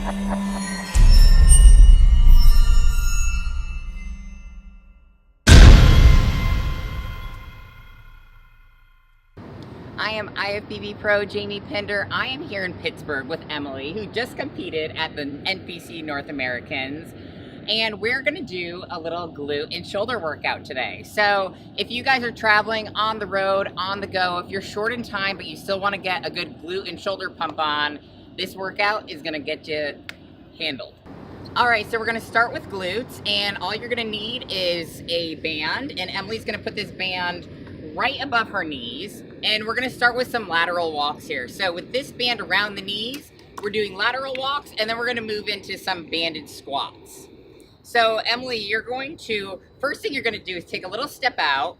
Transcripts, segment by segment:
I am IFBB Pro Jamie Pinder. I am here in Pittsburgh with Emily, who just competed at the NPC North Americans. And we're gonna do a little glute and shoulder workout today. So if you guys are traveling on the road, on the go, if you're short in time, but you still wanna get a good glute and shoulder pump on, this workout is gonna get you handled. All right, so we're gonna start with glutes, and all you're gonna need is a band, and Emily's gonna put this band right above her knees, and we're gonna start with some lateral walks here. So with this band around the knees, we're doing lateral walks, and then we're gonna move into some banded squats. So Emily, you're going to, first thing you're gonna do is take a little step out,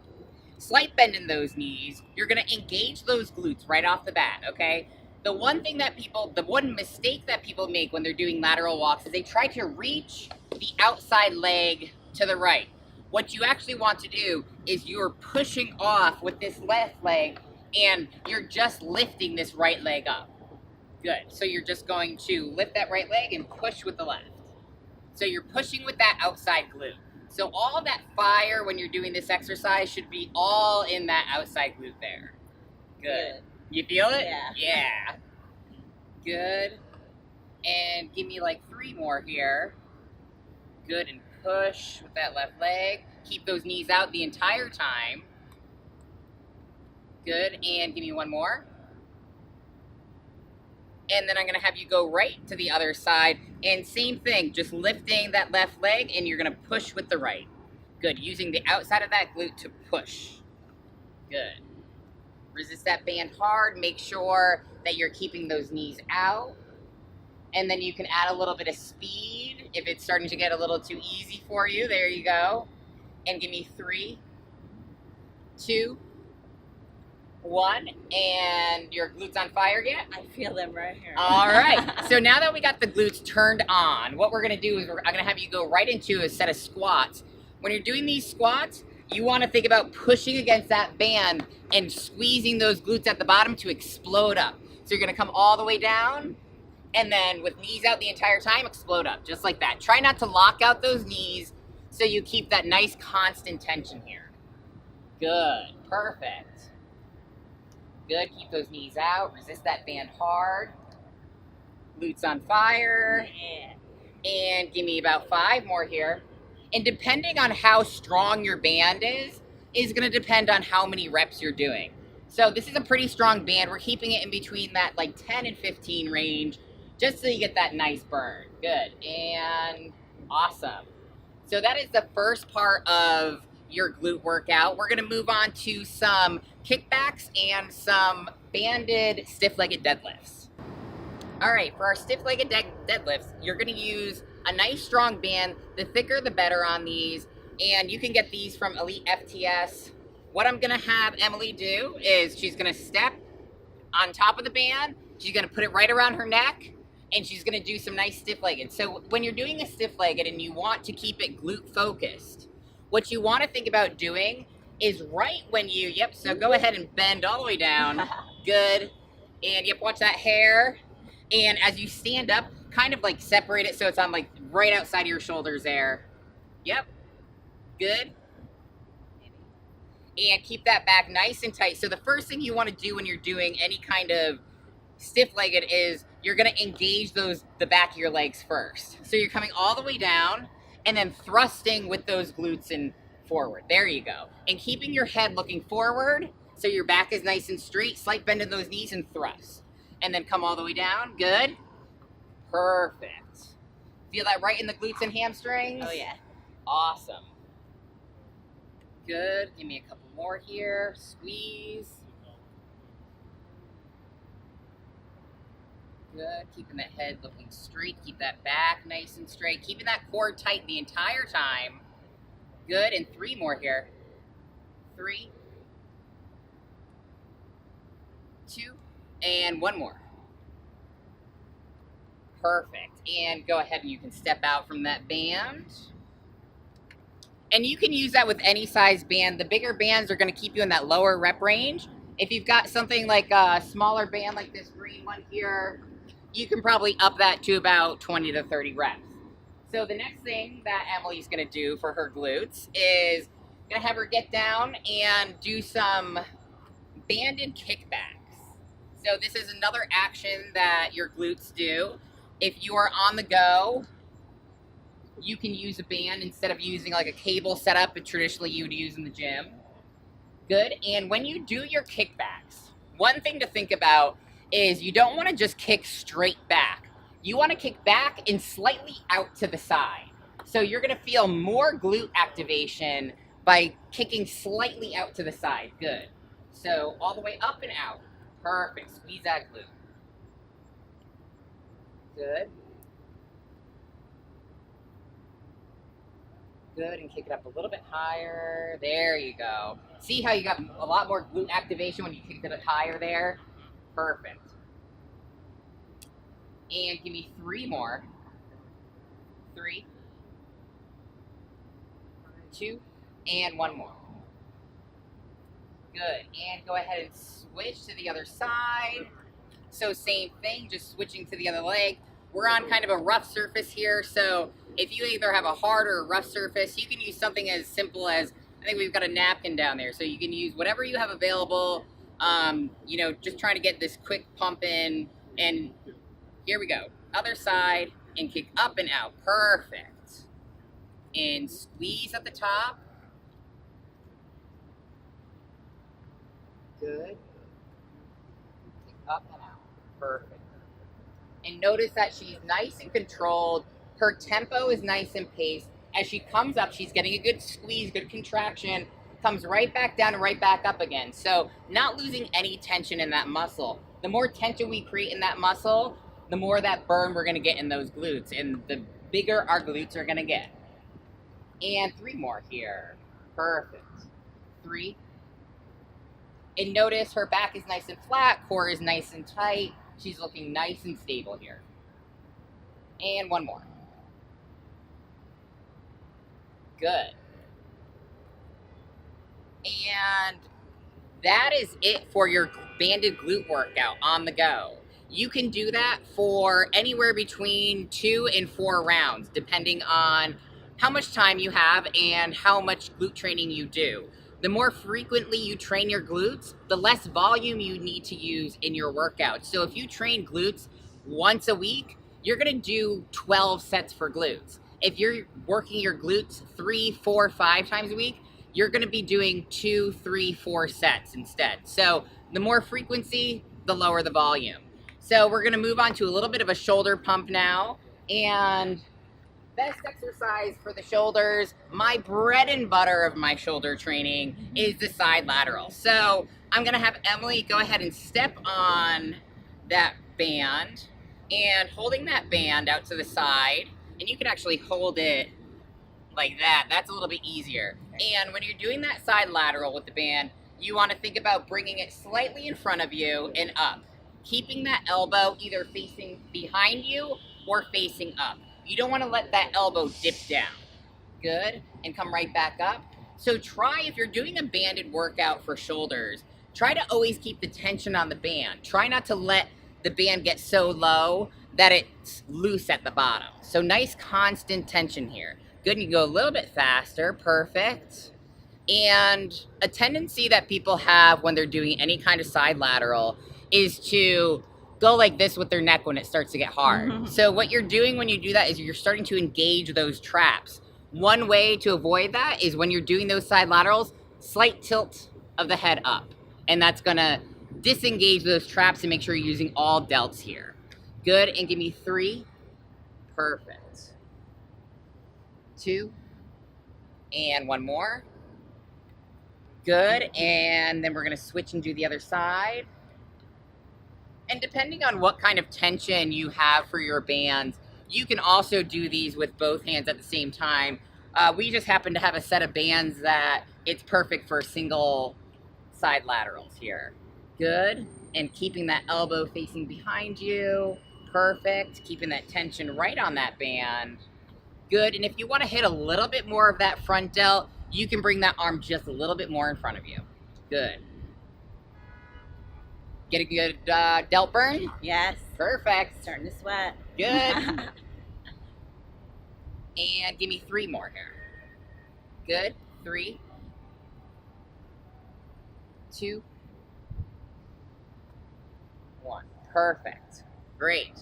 slight bend in those knees. You're gonna engage those glutes right off the bat, okay? The one mistake that people make when they're doing lateral walks is they try to reach the outside leg to the right. What you actually want to do is you're pushing off with this left leg and you're just lifting this right leg up. Good. So you're just going to lift that right leg and push with the left. So you're pushing with that outside glute. So all that fire when you're doing this exercise should be all in that outside glute there. Good. You feel it? Yeah. Yeah. Good. And give me like 3 more here. Good, and push with that left leg. Keep those knees out the entire time. Good, and give me 1 more. And then I'm gonna have you go right to the other side. And same thing, just lifting that left leg and you're gonna push with the right. Good, using the outside of that glute to push. Good. Resist that band hard. Make sure that you're keeping those knees out. And then you can add a little bit of speed if it's starting to get a little too easy for you. There you go. And give me 3, 2, 1. And your glutes on fire yet? I feel them right here. All right. So now that we got the glutes turned on, what we're going to do is I'm going to have you go right into a set of squats. When you're doing these squats, you want to think about pushing against that band and squeezing those glutes at the bottom to explode up. So you're going to come all the way down, and then with knees out the entire time, explode up, just like that. Try not to lock out those knees so you keep that nice constant tension here. Good. Perfect. Good. Keep those knees out. Resist that band hard. Glutes on fire. Yeah. And give me about 5 more here. And depending on how strong your band is going to depend on how many reps you're doing. So this is a pretty strong band. We're keeping it in between that like 10 and 15 range, just so you get that nice burn. Good, and awesome. So that is the first part of your glute workout. We're gonna move on to some kickbacks and some banded stiff-legged deadlifts. All right, for our stiff-legged deadlifts, you're gonna use a nice strong band. The thicker, the better on these. And you can get these from Elite FTS. What I'm gonna have Emily do is she's gonna step on top of the band. She's gonna put it right around her neck, and she's gonna do some nice stiff-legged. So when you're doing a stiff-legged and you want to keep it glute focused, what you wanna think about doing is right when you, so go ahead and bend all the way down. Good. And watch that hair. And as you stand up, kind of like separate it so it's on like right outside of your shoulders there. Yep. Good. And keep that back nice and tight. So the first thing you want to do when you're doing any kind of stiff-legged is you're going to engage the back of your legs first. So you're coming all the way down and then thrusting with those glutes and forward. There you go. And keeping your head looking forward so your back is nice and straight. Slight bend in those knees and thrust. And then come all the way down. Good. Perfect. Feel that right in the glutes and hamstrings? Oh, yeah. Awesome. Good. Give me a couple more here. Squeeze. Good. Keeping that head looking straight. Keep that back nice and straight. Keeping that core tight the entire time. Good. And 3 more here. 3, 2, and 1 more. Perfect. And go ahead and you can step out from that band. And you can use that with any size band. The bigger bands are going to keep you in that lower rep range. If you've got something like a smaller band like this green one here, you can probably up that to about 20 to 30 reps. So the next thing that Emily's gonna do for her glutes is gonna have her get down and do some banded kickbacks. So this is another action that your glutes do. If you are on the go, you can use a band instead of using like a cable setup that traditionally you would use in the gym. Good. And when you do your kickbacks, one thing to think about is you don't want to just kick straight back. You want to kick back and slightly out to the side. So you're going to feel more glute activation by kicking slightly out to the side. Good. So all the way up and out. Perfect. Squeeze that glute. Good. Good, and kick it up a little bit higher. There you go. See how you got a lot more glute activation when you kicked it higher there? Perfect. And give me 3 more. 3, 2, and 1 more. Good, and go ahead and switch to the other side. So same thing, just switching to the other leg. We're on kind of a rough surface here, so if you either have a hard or a rough surface, you can use something as simple as, I think we've got a napkin down there, so you can use whatever you have available, you know, just trying to get this quick pump in, and here we go. Other side, and kick up and out. Perfect. And squeeze at the top. Good. Kick up and out. Perfect. And notice that she's nice and controlled. Her tempo is nice and paced. As she comes up, she's getting a good squeeze, good contraction, comes right back down and right back up again. So not losing any tension in that muscle. The more tension we create in that muscle, the more that burn we're gonna get in those glutes, and the bigger our glutes are gonna get. And 3 more here. Perfect. 3. And notice her back is nice and flat, core is nice and tight. She's looking nice and stable here. And 1 more. Good. And that is it for your banded glute workout on the go. You can do that for anywhere between 2 and 4 rounds, depending on how much time you have and how much glute training you do. The more frequently you train your glutes, the less volume you need to use in your workout. So if you train glutes once a week, you're gonna do 12 sets for glutes. If you're working your glutes 3, 4, 5 times a week, you're gonna be doing 2, 3, 4 sets instead. So the more frequency, the lower the volume. So we're gonna move on to a little bit of a shoulder pump now. And best exercise for the shoulders, my bread and butter of my shoulder training is the side lateral. So I'm gonna have Emily go ahead and step on that band, and holding that band out to the side, and you can actually hold it like that. That's a little bit easier. And when you're doing that side lateral with the band, you wanna think about bringing it slightly in front of you and up, keeping that elbow either facing behind you or facing up. You don't want to let that elbow dip down. Good. And come right back up. So try, if you're doing a banded workout for shoulders, try to always keep the tension on the band. Try not to let the band get so low that it's loose at the bottom. So nice constant tension here. Good. And you go a little bit faster. Perfect. And a tendency that people have when they're doing any kind of side lateral is to go like this with their neck when it starts to get hard. Mm-hmm. So what you're doing when you do that is you're starting to engage those traps. One way to avoid that is when you're doing those side laterals, slight tilt of the head up. And that's gonna disengage those traps and make sure you're using all delts here. Good, and give me 3. Perfect. 2, and 1 more. Good, and then we're gonna switch and do the other side. And depending on what kind of tension you have for your bands, you can also do these with both hands at the same time. We just happen to have a set of bands that it's perfect for single side laterals here. Good. And keeping that elbow facing behind you. Perfect. Keeping that tension right on that band. Good. And if you want to hit a little bit more of that front delt, you can bring that arm just a little bit more in front of you. Good. Get a good delt burn? Yes. Perfect. Starting to sweat. Good. And give me 3 more here. Good. 3, 2, 1. Perfect. Great.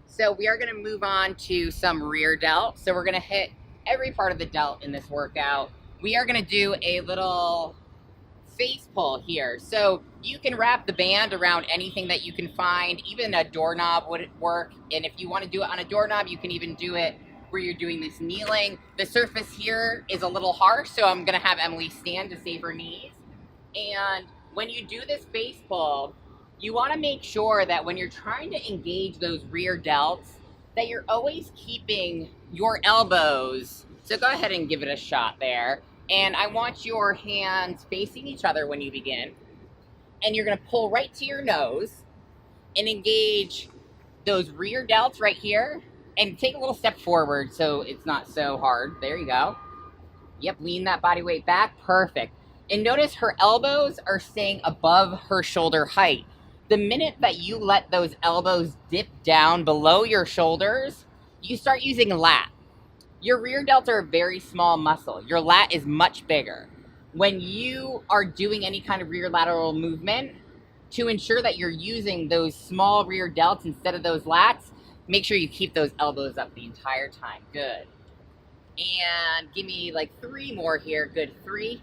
So we are going to move on to some rear delt. So we're going to hit every part of the delt in this workout. We are going to do a little face pull here. So you can wrap the band around anything that you can find. Even a doorknob would work. And if you want to do it on a doorknob, you can even do it where you're doing this kneeling. The surface here is a little harsh, so I'm going to have Emily stand to save her knees. And when you do this face pull, you want to make sure that when you're trying to engage those rear delts, that you're always keeping your elbows. So go ahead and give it a shot there. And I want your hands facing each other when you begin. And you're going to pull right to your nose and engage those rear delts right here. And take a little step forward so it's not so hard. There you go. Yep, lean that body weight back. Perfect. And notice her elbows are staying above her shoulder height. The minute that you let those elbows dip down below your shoulders, you start using lat. Your rear delts are a very small muscle. Your lat is much bigger. When you are doing any kind of rear lateral movement, to ensure that you're using those small rear delts instead of those lats, make sure you keep those elbows up the entire time. Good. And give me like 3 more here. Good. 3,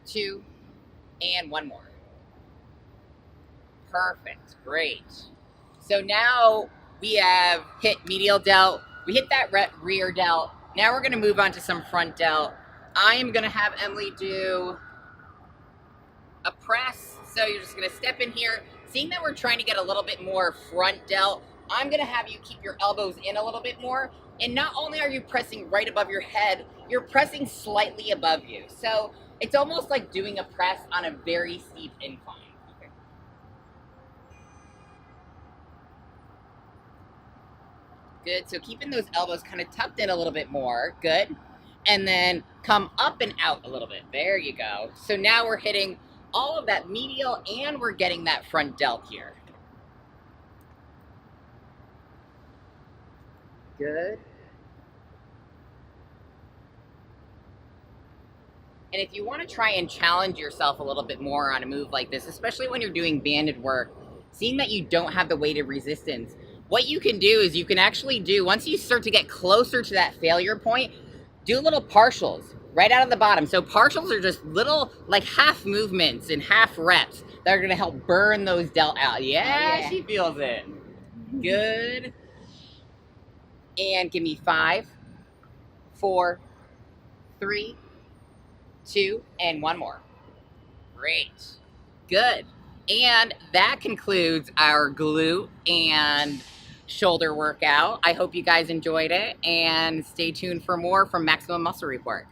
2, and 1 more. Perfect. Great. So now we have hit medial delt. We hit that rear delt. Now we're going to move on to some front delt. I am going to have Emily do a press. So you're just going to step in here. Seeing that we're trying to get a little bit more front delt, I'm going to have you keep your elbows in a little bit more. And not only are you pressing right above your head, you're pressing slightly above you. So it's almost like doing a press on a very steep incline. Good. So keeping those elbows kind of tucked in a little bit more. Good. And then come up and out a little bit. There you go. So now we're hitting all of that medial and we're getting that front delt here. Good. And if you want to try and challenge yourself a little bit more on a move like this, especially when you're doing banded work, seeing that you don't have the weight of resistance, what you can do is you can actually do, once you start to get closer to that failure point, do little partials right out of the bottom. So partials are just little like half movements and half reps that are going to help burn those delt out. Yeah, she feels it. Good. And give me 5, 4, 3, 2, and 1 more. Great. Good. And that concludes our glute and shoulder workout. I hope you guys enjoyed it, and stay tuned for more from Maximum Muscle Report.